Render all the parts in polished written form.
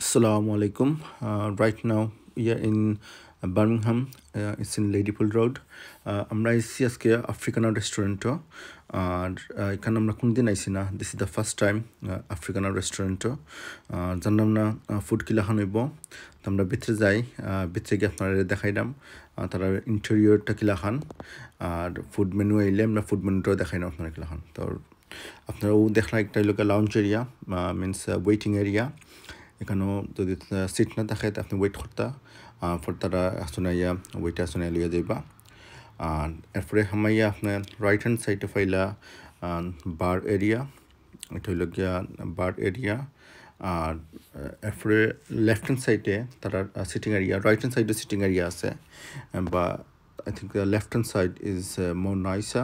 Assalamu alaikum. Right now we are in Birmingham. It's in Ladypool Road. আমরা এসেছি আজকে Africana রেস্টুরেন্টও আর এখানে আমরা কোনদিন আইসি না। This is the first time Africana রেস্টুরেন্টও জানলাম না ফুড কিলা খান হইব। তো আমরা ভিতরে যাই, ভিতরে গিয়ে আপনারা দেখাইলাম তারা ইন্টেরিয়রটা কিলা খান আর ফুড মেনু আইলে আমরা ফুড মেনুটাও দেখাইলাম আপনারা কিলা খান। তো আপনারা দেখলাম একটা লোকের lounge area means waiting area. এখানেও যদি সিট না থাকে আপনি ওয়েট করতা ফর তারা আসনাইয়া ওয়েটে আসনাই লিয়া যাইবা। আর এরপরে হামাইয়া আপনার রাইট হ্যান্ড সাইডে ফাইলা বার এরিয়া, এটা হইল গিয়া বার এরিয়া। আর এরপরে লেফট হ্যান্ড সাইডে তারা সিটিং এরিয়া, রাইট হ্যান্ড সাইডে সিটিং এরিয়া আছে, বা I think left hand side is more নাইসা।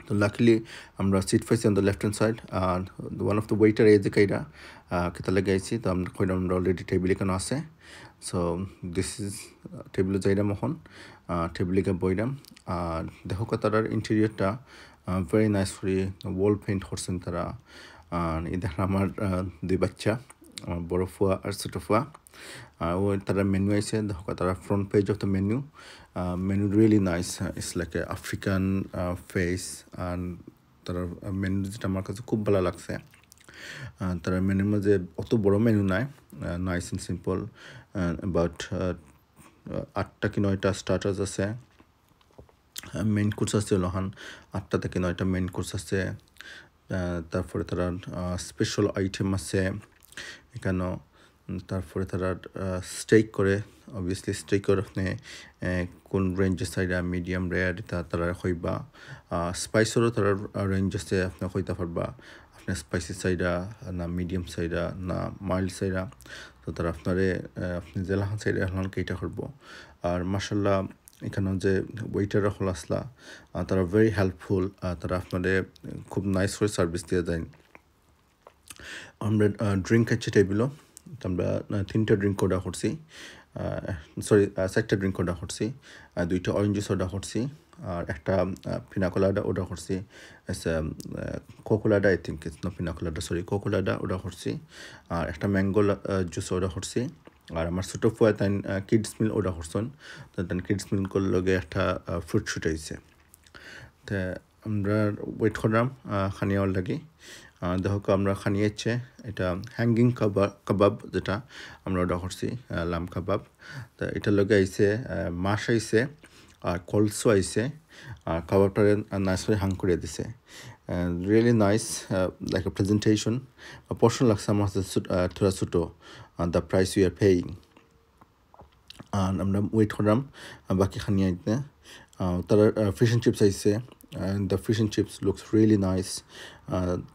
তো লাকিলি আমরা সিট পাইছি on the left hand side. আর ওয়ান অফ দ্য ওয়েটার এই যে কাইরা কেতালে গাইছি, তো আমরা কইলাম আমরা অলরেডি টেবিল এখানে আছে। সো দিস ইজ টেবিলে যাইলাম এখন, টেবিলে গিয়ে বইলাম। আর দেখো তারার ইন্টেরিয়রটা ভেরি নাইস করে ওয়াল পেইন্ট করছেন তারা। এই দেখেন আমার দুই বাচ্চা, আমার বড় ফুয়া আর ছোটো ফুয়া। ও তারা মেনু আইছে, দেখো তারা front page of the menu. Menu really nice, it's like a African face. আর তারা মেনু যেটা আমার কাছে খুব ভালো লাগছে। তারা মেনুর মাঝে অত বড় মেনু নাই, নাইস অ্যান্ড সিম্পল। অ্যাবাউট 8টা কি 9টা স্টার্টার্স আছে, মেইন কোর্স আছে লহান 8টা থেকে 9টা মেইন কোর্স আছে। তারপরে তারা স্পেশাল আইটেম আছে এখানেও। তারপরে তারা স্টেক করে, অবভিয়াসলি স্টেক করে আপনি কোন রেঞ্জের সাইডে মিডিয়াম রেয়ার তারা হইবা। স্পাইসেরও তারা রেঞ্জ আছে, আপনি হইতে পারবা আপনার স্পাইসি সাইডা না মিডিয়াম সাইডা না মাইল্ড সাইডা। তো তারা আপনারে আপনি জেলাহান সাইডে হলান কেইটা করবো। আর মাসাল্লাহ এখানেও যে ওয়েটাররা হল আসলা তারা ভেরি হেল্পফুল, তারা আপনাদের খুব নাইস করে সার্ভিস দিয়ে দেয়। আমরা ড্রিঙ্ক খাচ্ছি টেবিলও, আমরা 3টা ড্রিঙ্ক অর্ডার করছি, সরি 4টা ড্রিঙ্ক অর্ডার করছি, 2টা অরেঞ্জ জুস অর্ডার করছি, আর একটা পিনাকোলাডা অর্ডার করছি। Cocolada, I think it's not pina colada, sorry cocolada order করছি। আর একটা ম্যাঙ্গো জুস অর্ডার করছি। আর আমার ছোটো ফুয়া তাই কিডস মিল অর্ডার করছেন, তো তাই কিডস মিল লগে একটা ফ্রুট শুট হয়েছে। তো আমরা ওয়েট করলাম খানিয়াওয়ার লাগি। দেখো আমরা খানিয়েছে এটা হ্যাঙ্গিং কাবাব যেটা আমরা অর্ডার করছি, লাম কাবাব। তো এটার লগে আইসে মাছ আইসে আর কলসো আইসে, আর কাবাবটারে নাইস করে হাং করে দিছে। Really nice, like a presentation. পছন্দ লাগছে আমার কাছে থোড়া ছোটো, the price you are paying. আর আমরা ওয়েট করলাম বাকি খানিয়ে আইতে। তারা ফিশ অ্যান্ড চিপস আইসে, the fish and chips looks really nice.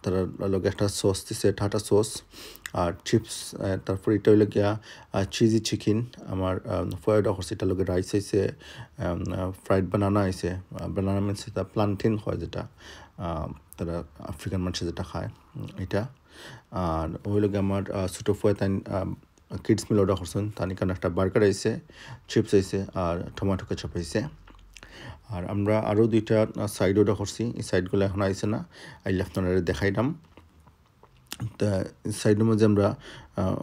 তারা লগে একটা সস দিছে, টাটা সস আর চিপস। তারপর এটা হইলে গিয়া চিজি চিকেন আমার ফ্রাইড করছে, এটার লগে রাইস আইসে, ফ্রাইড বানানা আইসে। বানানা মিনস এটা প্লান্টেন হয় যেটা তারা আফ্রিকান মানুষে যেটা খায় এটা। আর ওই লগে আমার ছোটো ফুয়া তাই কিডস মিল অর্ডার করছেন, তার কারণে একটা বার্গার আইসে, চিপস আইসে আর টমেটো কেচাপ আইসে। আর আমরা আরও 2টা সাইড অর্ডার করছি, এই সাইডগুলো এখন আইসে না, আইলে আপনারা দেখাইলাম। তা সাইডের মধ্যে আমরা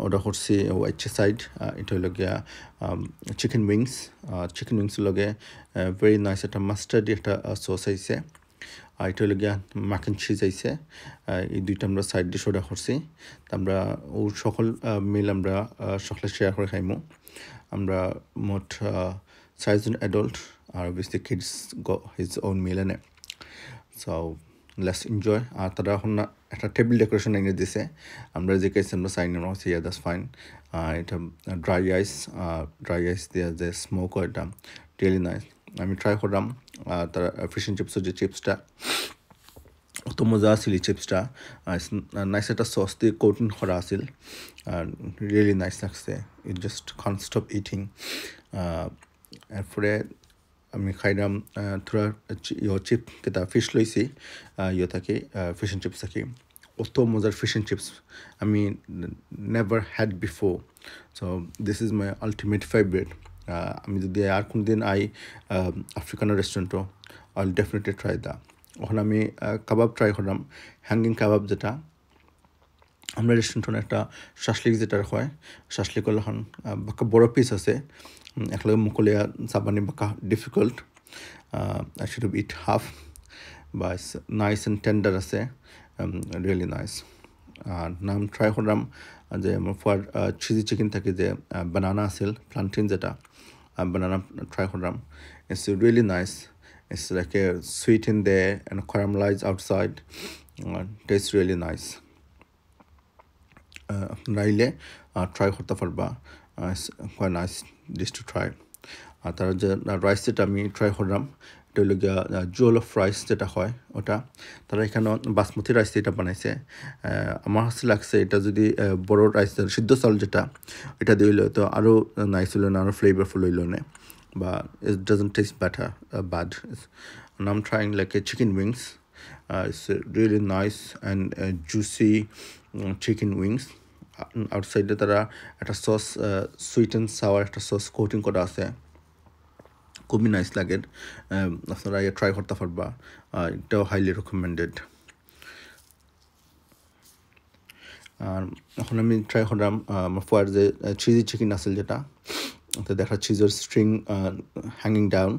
অর্ডার করছি ওয়াইচে সাইড, এটা হইল গিয়া চিকেন উইংস। চিকেন উইংসের লগে ভেরি নাইস একটা মাস্টার্ড একটা সস আইসে। আর এটা হইল গিয়া ম্যাক অ্যান্ড চিজ আইসে। এই 2টা আমরা সাইড ডিশ অর্ডার করছি। তা আমরা ও সকল মিল আমরা সকলে শেয়ার করে খাইমু। আমরা মোট 4জন অ্যাডাল্ট, আর অবভিয়াসলি কিডস গো হিজ ওন মিল এনে। So let's enjoy. আর তারা এখন একটা টেবিল ডেকোরেশন এনে দিছে, আমরা যে কাছে আমরা সাইন নেওয়া হচ্ছে, ইয়া দ্যাটস ফাইন। এটা ড্রাই আইস দেওয়া যে স্মোক হয়, এটা রিয়েলি নাইস। আমি ট্রাই করলাম তারা ফিশ অ্যান্ড চিপসের যে চিপসটা অত মজা আসিল, এই চিপসটা নাইস একটা সস দিয়ে কোটিং করা আসিল, রিয়েলি নাইস লাগছে। It just Kant stop eating. এরপরে আমি খাইলাম থোড়া চিপ কেটা ফিশ লইছি, থাকি ফিশ অ্যান্ড চিপস থাকি। অত মজার ফিশ অ্যান্ড চিপস আমি never had before. So this is my ultimate favourite. আমি যদি আর কোন দিন আফ্রিকান রেস্টুরেন্টও I will definitely try the. ওখানে আমি কাবাব ট্রাই করলাম, হ্যাঙ্গিং কাবাব যেটা আমরা রেস্টুরেন্টত একটা শাসলিক যেটা হয় শাসলিক হল এখন বাক্কা বড় পিস আছে একলগে মুকলিয়া চাবানি বাক্কা difficult I should have eat half but it's nice and tender আছে really nice আর নাম ট্রাই করলাম যে আমার ফর চিজি চিকেন থাকে যে বানানা আছিল প্লান্টেন যেটা banana try করলাম it's really nice it's like a sweet in there and caramelized outside tastes really nice নাইলে ট্রাই করতে পারবা quite nice dish to try আর তার যে রাইস যেটা আমি ট্রাই করলাম এটা হলো গিয়া জোলফ রাইস যেটা হয় ওটা তারা এখানে বাসমতি রাইস এটা বানাইছে আমার কাছে লাগছে এটা যদি বড় রাইস সিদ্ধ চাউল যেটা এটা দিলে তো আরও নাইস হইল না আরও ফ্লেভারফুল হইল না বা it doesn't taste better bad and I'm trying like a chicken wings it's really nice and juicy chicken wings outside তারা একটা সস সুইট অ্যান্ড সাওয়ার একটা সস কোটিং করা আছে খুবই নাইস লাগে আপনারা ট্রাই করতে পারবা এটাও হাইলি রেকমেন্ডেড আর এখন আমি ট্রাই করলাম আমার ফোয়ার যে চিজি চিকেন আছিল যেটা তো দেখা চিজের স্ট্রিং হ্যাঙ্গিং ডাউন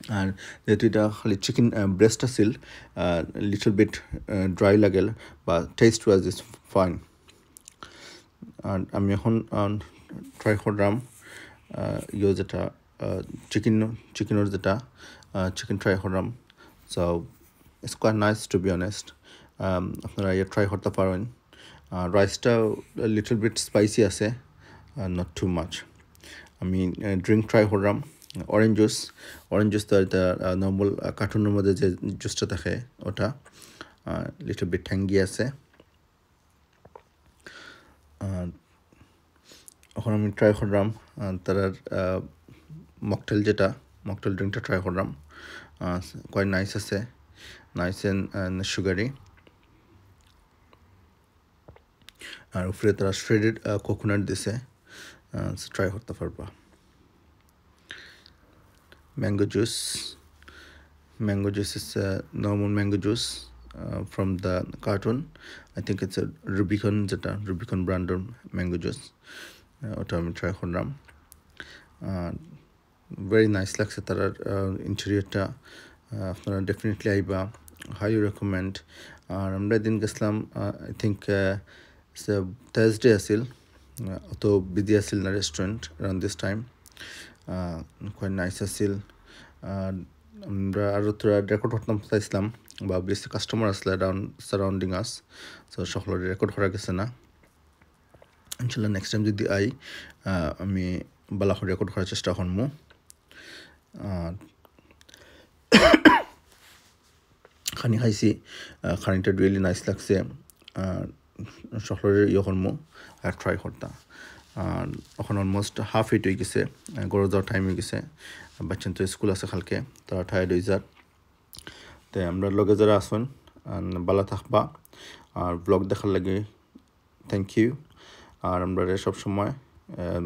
আর যেহেতু এটা খালি চিকেন ব্রেস্ট আছিল লিটল বিট ড্রাই লাগেল বা টেস্ট ওয়াজ ইজ ফাইন আর আমি এখন ট্রাই করলাম যেটা চিকেনের যেটা চিকেন ট্রাই করলাম so it's quite nice to be honest আপনারা ট্রাই করতে পারেন রাইসটা লিটল বিট স্পাইসি আছে নট টু মাচ আমি ড্রিঙ্ক ট্রাই করলাম অরেঞ্জ জুস তো এটা নর্মাল কার্টুনের মধ্যে যে জুসটা থাকে ওটা লিটল বিট ট্যাঙ্গি আছে এখন আমি ট্রাই করলাম তার মকটেল ড্রিঙ্কটা ট্রাই করলাম কোয়াইট নাইস আছে নাইস অ্যান্ড সুগারি আর উপরে তারা শ্রেডেড কোকোনাট দিছে ট্রাই করতে পারবা mango juice is normal mango juice from the carton. I think it's a Rubicon brand mango juice ওটা আমি ট্রাই করলাম very nice লাগছে তার ইন্টেরিয়রটা আপনারা ডেফিনেটলি আইবা হাইলি রেকমেন্ড আর আমরা দিন গেছিলাম আই থিঙ্ক থার্সডে আছিল অত বিজি আছিল না restaurant around this time quite nice আছিল আমরা আরও তোরা রেকর্ড করতাম চাইছিলাম বা বেশি কাস্টমার আসলে সারাউন্ডিং আস সো সকলের রেকর্ড করা গেছে না ইনশাল্লাহ নেক্সট টাইম যদি আমি বালা রেকর্ড করার চেষ্টা করবো খানি খাইছি খানিটা রিয়েলি নাইস লাগছে সকলের করবো আর ট্রাই করতাম আর এখন অলমোস্ট হাফ এইট হয়ে গেছে গড়ে যাওয়ার টাইম হয়ে গেছে বাচ্চান তো স্কুল আছে কালকে তারা টায়ার্ড হয়ে যার তাই আমরা লগে যারা আসুন ভালো থাকবা আর ব্লগ দেখার লাগে থ্যাংক ইউ আর আমরা সবসময়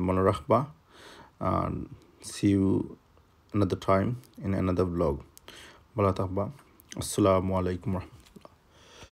মনে রাখবা আর see you another time in another vlog ভালো থাকবা আসসালামু আলাইকুম